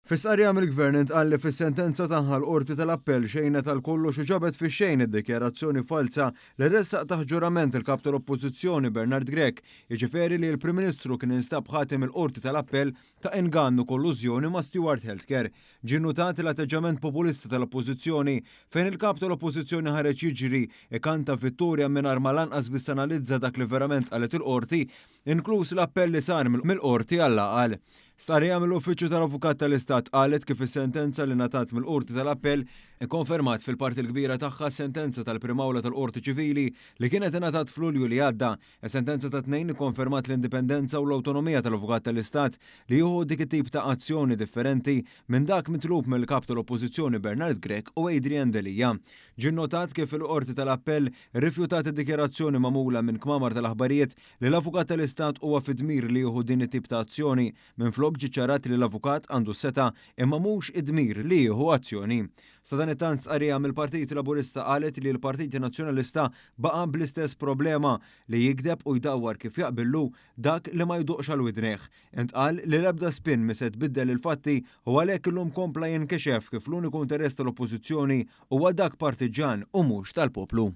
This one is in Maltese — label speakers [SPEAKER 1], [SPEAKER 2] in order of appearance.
[SPEAKER 1] Fis-qarja mill-Gvern intqal li fis-sentenza tagħha l-Qorti tal-Appell xejnet għal kollox u ġabet fix-xejn id-dikjarazzjoni falsa li ressaq taħt ġurament il-kap tal-Oppożizzjoni Bernard Grech, jiġifieri li l-Prim Ministru kien instab ħatem il-Qorti tal-Appell ta' ingannu kollużjoni ma' Stewart Healthcare. Ġie notat l-atteġġament populista tal-Oppożizzjoni fejn il-kap tal-Oppożizzjoni ħareġ jiġri ikanta vittorja mingħajr ma lanqas biss analizza dak li verament qalet il-Qorti, inkluż l-appell li sar mill-Qorti għall-aqal. Starija mill-Uffiċċju tal-Avukat tal-Istat qalet kif is-sentenza li ngħatat mill-Qorti tal-Appell ikkonfermat fil-parti l-kbira tagħha sentenza tal-Prim Awla tal-Qorti Ċivili li kienet ingħatat f'Lulju li għadda. Is-sentenza ta' tnejn ikkonfermat l-indipendenza u l-awtonomija tal-Avukat tal-Istat li jieħu dik it-tip ta' azzjoni differenti minn dak mitlub mill-kap tal-Oppożizzjoni Bernard Grech u Adrian Delija. Ġie notat kif il-Qorti tal-Appell rrifjutat id-dikjarazzjoni magħmula minn kmamar tal-aħbarijiet li l-Avukat tal-Istat huwa fid-dmir li jieħu din it-tip ta' azzjoni minflok ġie ċarat li l-avukat għandu seta' imma mhux id-dmir li jieħu azzjoni. Sa dan it-tant stqarrija mill-Partit Laburista qalet li l-Partit Nazzjonalista baqa' bl-istess problema li jikdeb u jdawwar kif jaqbillu dak li ma jduqx għal widnejh. Intqal li l-ebda spin mi se tbiddel il-fatti u għalhekk illum kompla jinkexef kif l-uniku interess tal-Oppożizzjoni huwa dak partiġan u mhux tal-poplu.